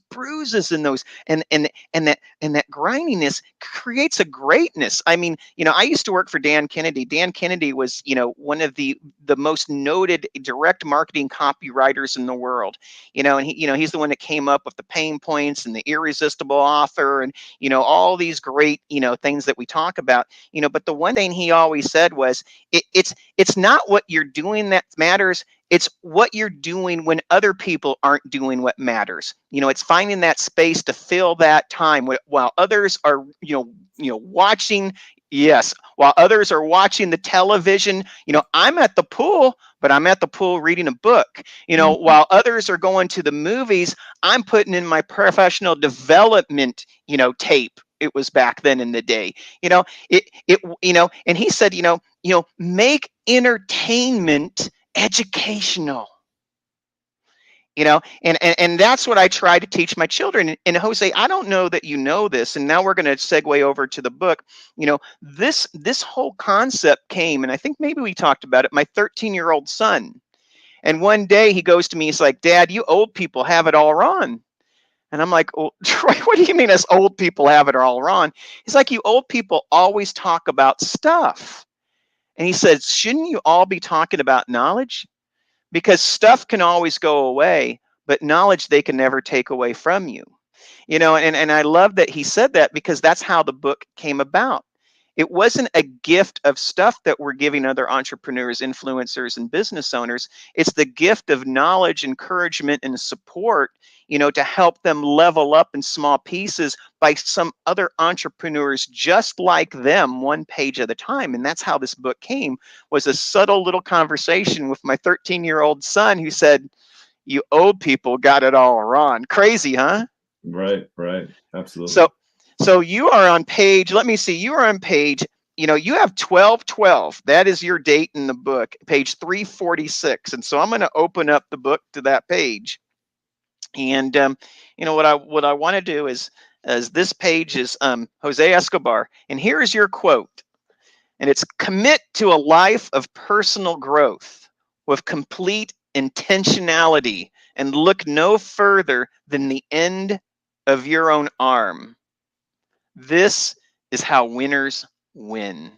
bruises and those and that grindiness creates a greatness. I mean, I used to work for Dan Kennedy. Dan Kennedy was, one of the most noted direct marketing copywriters in the world. And he's the one that came up with the pain points and the irresistible offer and all these great things that we talk about. But the one thing he always said was, it's not what you're doing that matters. It's what you're doing when other people aren't doing what matters. It's finding that space to fill that time while others are, watching. Yes, while others are watching the television, I'm at the pool, but I'm at the pool reading a book. While others are going to the movies, I'm putting in my professional development, tape. It was back then in the day, and he said, make entertainment educational. And that's what I try to teach my children. And Jose, I don't know that you know this, and now we're going to segue over to the book. This whole concept came, and I think maybe we talked about it, my 13-year-old son. And one day he goes to me, he's like, Dad, you old people have it all wrong. And I'm like, well, Troy, what do you mean us old people have it all wrong? He's like, you old people always talk about stuff. And he said, shouldn't you all be talking about knowledge? Because stuff can always go away, but knowledge they can never take away from you. And I love that he said that, because that's how the book came about. It wasn't a gift of stuff that we're giving other entrepreneurs, influencers, and business owners. It's the gift of knowledge, encouragement, and support, to help them level up in small pieces by some other entrepreneurs just like them, one page at a time. And that's how this book came, was a subtle little conversation with my 13-year-old son who said, you old people got it all wrong. Crazy, huh? Right. Absolutely. So you are on page, let me see, you are on page, you have 1212. That is your date in the book, page 346. And so I'm going to open up the book to that page. And, what I want to do is this page is Jose Escobar. And here is your quote. And it's, commit to a life of personal growth with complete intentionality and look no further than the end of your own arm. This is how winners win.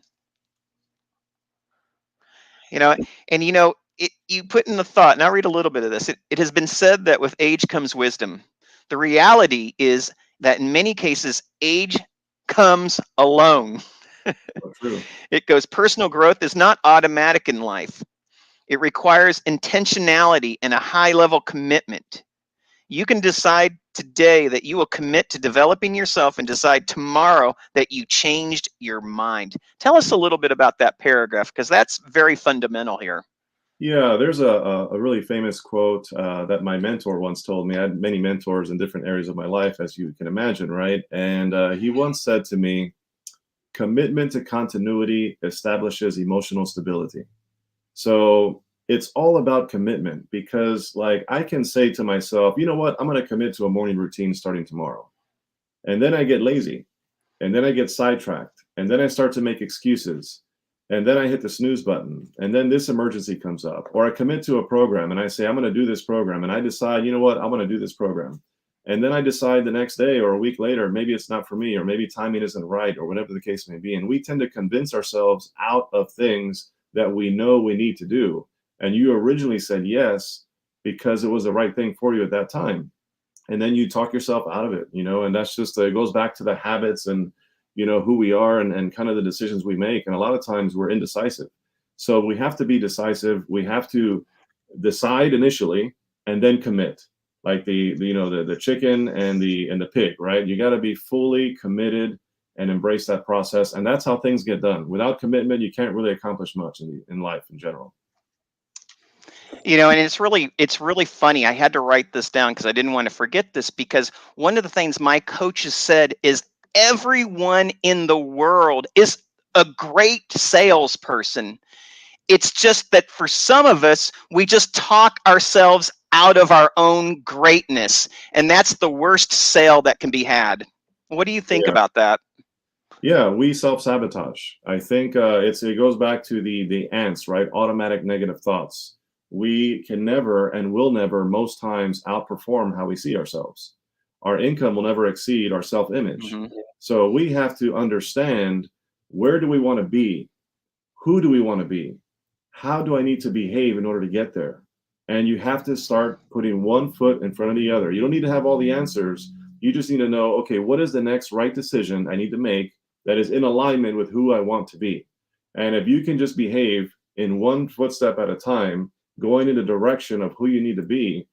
You put in the thought, and I'll read a little bit of this. It has been said that with age comes wisdom. The reality is that in many cases, age comes alone. True. It goes, personal growth is not automatic in life. It requires intentionality and a high level commitment. You can decide today that you will commit to developing yourself and decide tomorrow that you changed your mind. Tell us a little bit about that paragraph, because that's very fundamental here. Yeah, there's a really famous quote that my mentor once told me. I had many mentors in different areas of my life, as you can imagine, right? And he once said to me, commitment to continuity establishes emotional stability. So it's all about commitment, because like I can say to myself, you know what, I'm going to commit to a morning routine starting tomorrow. And then I get lazy, and then I get sidetracked, and then I start to make excuses. And then I hit the snooze button, and then this emergency comes up. Or I commit to a program and I say, I'm going to do this program. And I decide, you know what, I'm going to do this program. And then I decide the next day or a week later, maybe it's not for me, or maybe timing isn't right, or whatever the case may be. And we tend to convince ourselves out of things that we know we need to do. And you originally said yes because it was the right thing for you at that time. And then you talk yourself out of it, and that's just, it goes back to the habits and, who we are and kind of the decisions we make. And a lot of times we're indecisive. So we have to be decisive. We have to decide initially and then commit, like the chicken and the pig, right? You got to be fully committed and embrace that process. And that's how things get done. Without commitment, you can't really accomplish much in life in general. And it's really funny. I had to write this down because I didn't want to forget this, because one of the things my coaches said is everyone in the world is a great salesperson. It's just that for some of us, we just talk ourselves out of our own greatness. And that's the worst sale that can be had. What do you think about that? Yeah, we self-sabotage. I think it goes back to the ants, right? Automatic negative thoughts. We can never and will never, most times, outperform how we see ourselves. Our income will never exceed our self-image. Mm-hmm. So we have to understand, where do we want to be? Who do we want to be? How do I need to behave in order to get there? And you have to start putting one foot in front of the other. You don't need to have all the answers. You just need to know, okay, what is the next right decision I need to make that is in alignment with who I want to be? And if you can just behave in one footstep at a time, going in the direction of who you need to be,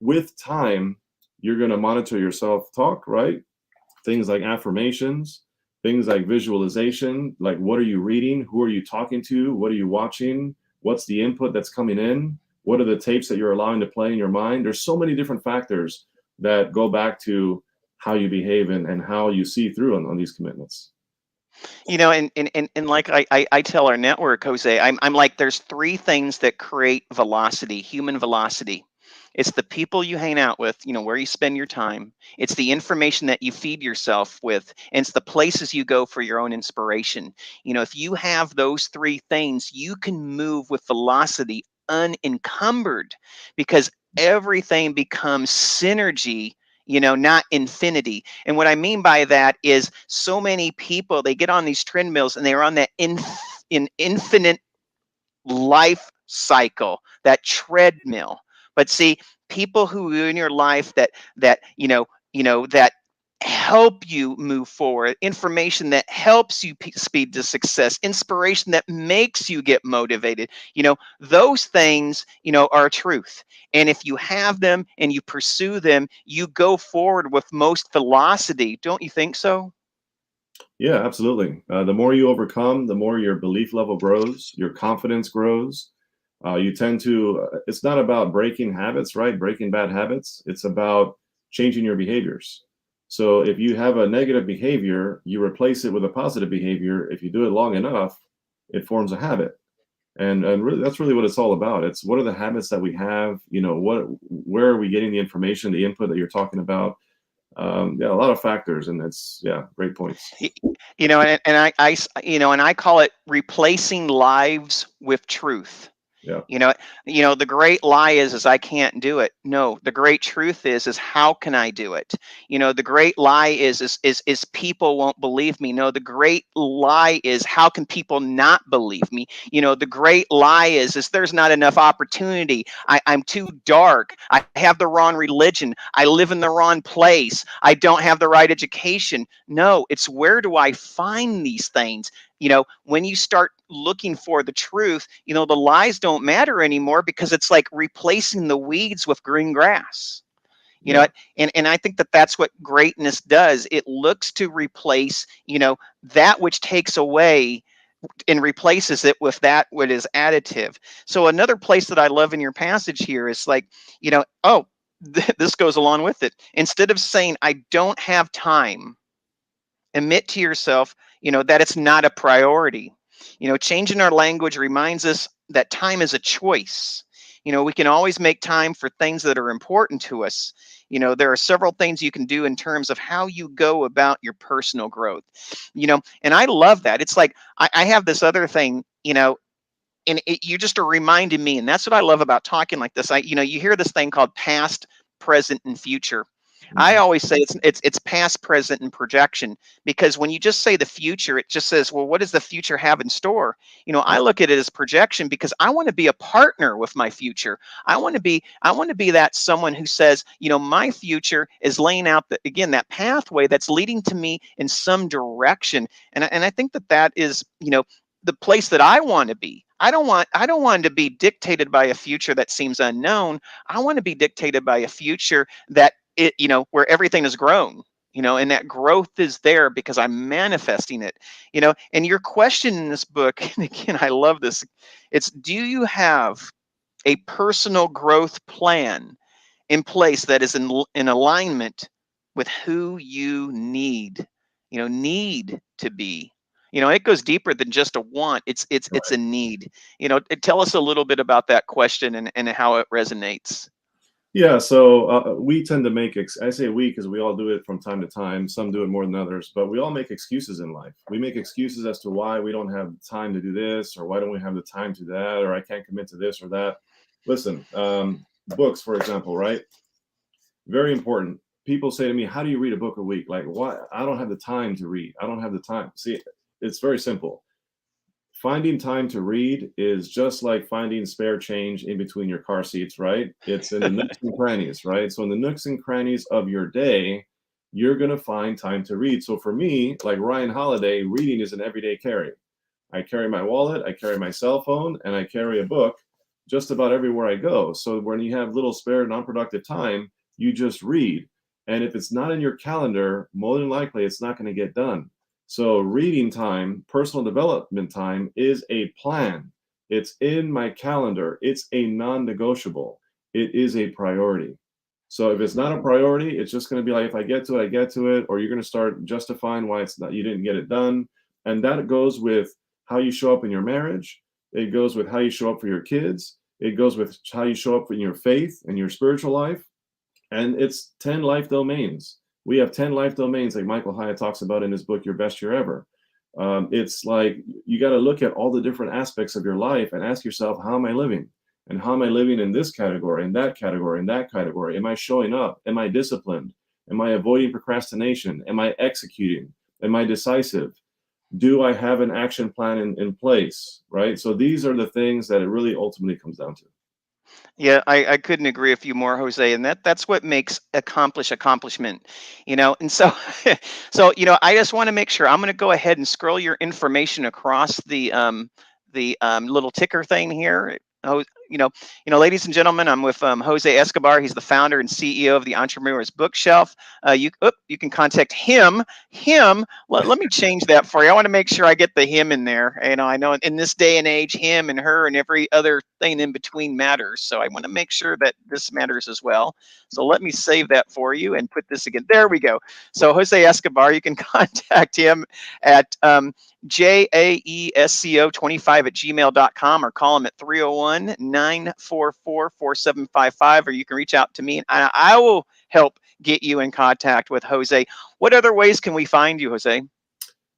with time, you're going to monitor your self-talk, right? Things like affirmations, things like visualization, like what are you reading? Who are you talking to? What are you watching? What's the input that's coming in? What are the tapes that you're allowing to play in your mind? There's so many different factors that go back to how you behave and how you see through on these commitments. And like I tell our network, Jose, I'm like, there's three things that create velocity, human velocity. It's the people you hang out with, where you spend your time. It's the information that you feed yourself with, and it's the places you go for your own inspiration. If you have those three things, you can move with velocity unencumbered, because everything becomes synergy, not infinity. And what I mean by that is, so many people, they get on these treadmills and they're on that infinite life cycle, that treadmill. But see, people who are in your life that help you move forward, information that helps you speed to success, inspiration that makes you get motivated, those things, are truth. And if you have them and you pursue them, you go forward with most velocity. Don't you think so? Yeah, absolutely. The more you overcome, the more your belief level grows, your confidence grows. You tend to, it's not about breaking habits, right? Breaking bad habits. It's about changing your behaviors. So if you have a negative behavior, you replace it with a positive behavior. If you do it long enough, it forms a habit. And really, that's really what it's all about. It's, what are the habits that we have? Where are we getting the information, the input that you're talking about? Yeah, a lot of factors, and it's, great points. And I call it replacing lives with truth. Yeah. The great lie is I can't do it. No, the great truth is how can I do it? The great lie is people won't believe me. No, the great lie is, how can people not believe me? The great lie is there's not enough opportunity. I'm too dark. I have the wrong religion. I live in the wrong place. I don't have the right education. No, it's, where do I find these things? When you start looking for the truth, the lies don't matter anymore, because it's like replacing the weeds with green grass. You know, and I think that that's what greatness does. It looks to replace, that which takes away and replaces it with that what is additive. So another place that I love in your passage here is like, this goes along with it. Instead of saying, I don't have time, admit to yourself, that it's not a priority. Changing our language reminds us that time is a choice. We can always make time for things that are important to us. There are several things you can do in terms of how you go about your personal growth. And I love that. It's like I have this other thing, you just are reminding me, and that's what I love about talking like this. You hear this thing called past, present, and future. I always say it's past, present, and projection, because when you just say the future, it just says, well, what does the future have in store? I look at it as projection because I want to be a partner with my future. I want to be that someone who says, my future is laying out that pathway that's leading to me in some direction. And I think that is, the place that I want to be. I don't want to be dictated by a future that seems unknown. I want to be dictated by a future that where everything has grown, and that growth is there because I'm manifesting it, and your question in this book, and again, I love this. It's, do you have a personal growth plan in place that is in alignment with who you need to be? It goes deeper than just a want. It's a need. Tell us a little bit about that question and how it resonates. Yeah, so we tend to make, I say we because we all do it from time to time. Some do it more than others, but we all make excuses in life. We make excuses as to why we don't have time to do this, or why don't we have the time to that, or I can't commit to this or that. Listen, books, for example, right? Very important. People say to me, how do you read a book a week? Like, what? I don't have the time to read. I don't have the time. See, it's very simple. Finding time to read is just like finding spare change in between your car seats, right? It's in the nooks and crannies, right? So in the nooks and crannies of your day, you're going to find time to read. So for me, like Ryan Holiday, reading is an everyday carry. I carry my wallet, I carry my cell phone, and I carry a book just about everywhere I go. So when you have little spare non-productive time, you just read. And if it's not in your calendar, more than likely it's not going to get done. So reading time, personal development time is a plan. It's in my calendar. It's a non-negotiable. It is a priority. So if it's not a priority, it's just going to be like, if I get to it, I get to it, or you're going to start justifying why it's not, you didn't get it done. And that goes with how you show up in your marriage. It goes with how you show up for your kids. It goes with how you show up in your faith and your spiritual life. And it's 10 life domains. We have 10 life domains, like Michael Hyatt talks about in his book, Your Best Year Ever. It's like you got to look at all the different aspects of your life and ask yourself, how am I living? And how am I living in this category, in that category, in that category? Am I showing up? Am I disciplined? Am I avoiding procrastination? Am I executing? Am I decisive? Do I have an action plan in place, right? So these are the things that it really ultimately comes down to. Yeah, I couldn't agree with you more, Jose. And that's what makes accomplishment, And so, I just want to make sure I'm going to go ahead and scroll your information across the little ticker thing here. Oh, ladies and gentlemen, I'm with Jose Escobar. He's the founder and CEO of the Entrepreneur's Bookshelf. You can contact him. Let me change that for you. I want to make sure I get the him in there. I know in this day and age, him and her and every other thing in between matters. So I want to make sure that this matters as well. So let me save that for you and put this again. There we go. So Jose Escobar, you can contact him at jaesco25@gmail.com, or call him at 301-944-4755, or you can reach out to me and I will help get you in contact with Jose. What other ways can we find you, Jose?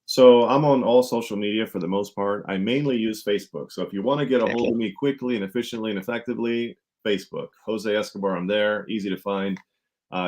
So I'm on all social media for the most part. I mainly use Facebook. So if you want to get a hold of me quickly and efficiently and effectively, Facebook, Jose Escobar, I'm there, easy to find.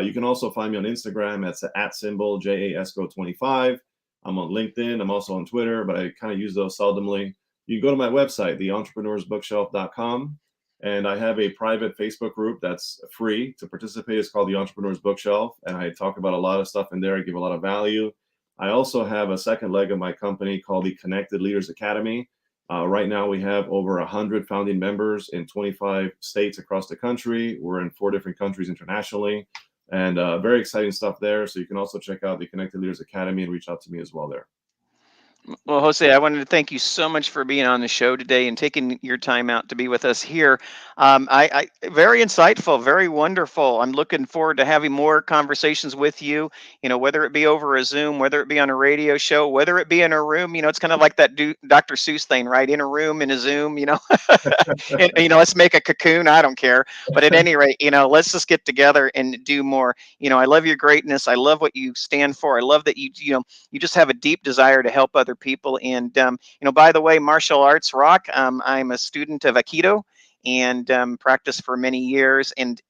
You can also find me on Instagram. That's the @ jaesco25. I'm on LinkedIn. I'm also on Twitter, but I kind of use those seldomly. You can go to my website, theentrepreneur'sbookshelf.com, and I have a private Facebook group that's free to participate. It's called The Entrepreneur's Bookshelf, and I talk about a lot of stuff in there. I give a lot of value. I also have a second leg of my company called the Connected Leaders Academy. Right now, we have over 100 founding members in 25 states across the country. We're in 4 different countries internationally. and very exciting stuff there. So you can also check out the Connected Leaders Academy and reach out to me as well there. Well, Jose, I wanted to thank you so much for being on the show today and taking your time out to be with us here. I very insightful, very wonderful. I'm looking forward to having more conversations with you. Whether it be over a Zoom, whether it be on a radio show, whether it be in a room. It's kind of like that Dr. Seuss thing, right? In a room, in a Zoom. And, let's make a cocoon. I don't care. But at any rate, let's just get together and do more. I love your greatness. I love what you stand for. I love that you just have a deep desire to help other people. And by the way, martial arts rock. I'm a student of Aikido and practiced for many years. And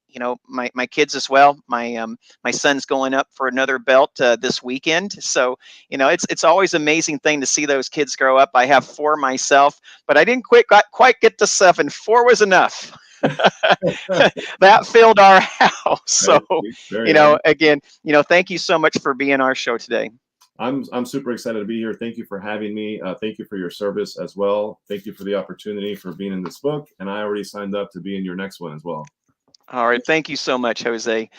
my kids as well. My son's going up for another belt this weekend. So it's always an amazing thing to see those kids grow up. I have 4 myself, but I didn't quite get to 7. 4 was enough. That filled our house. So again, thank you so much for being our show today. I'm super excited to be here. Thank you for having me. Thank you for your service as well. Thank you for the opportunity for being in this book. And I already signed up to be in your next one as well. All right. Thank you so much, Jose.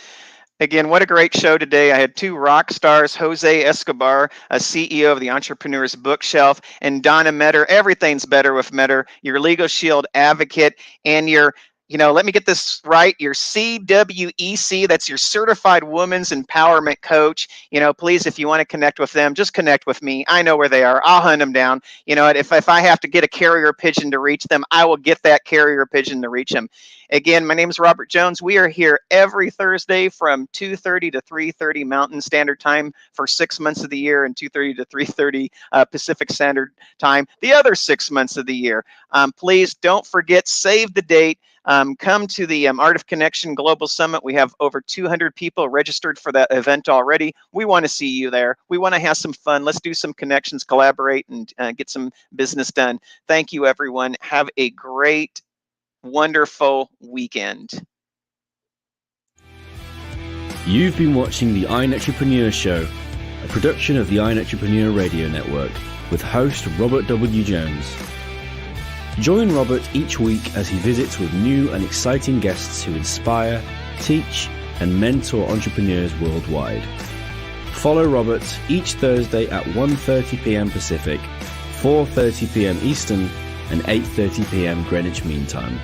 Again, what a great show today. I had 2 rock stars, Jose Escobar, a CEO of the Entrepreneur's Bookshelf, and Donna Meador. Everything's better with Meador, your LegalShield advocate, and your let me get this right. Your CWEC, that's your Certified Women's Empowerment Coach. Please, if you want to connect with them, just connect with me. I know where they are. I'll hunt them down. If I have to get a carrier pigeon to reach them, I will get that carrier pigeon to reach them. Again, my name is Robert Jones. We are here every Thursday from 2:30 to 3:30 Mountain Standard Time for 6 months of the year, and 2:30 to 3:30 Pacific Standard Time the other 6 months of the year. Please don't forget, save the date. Come to the Art of Connection Global Summit. We have over 200 people registered for that event already. We want to see you there. We want to have some fun. Let's do some connections, collaborate, and get some business done. Thank you, everyone. Have a great, wonderful weekend. You've been watching the iNETrepreneur Show, a production of the iNETrepreneur Radio Network, with host Robert W. Jones. Join Robert each week as he visits with new and exciting guests who inspire, teach, and mentor entrepreneurs worldwide. Follow Robert each Thursday at 1:30 p.m. Pacific, 4:30 p.m. Eastern, and 8:30 p.m. Greenwich Mean Time.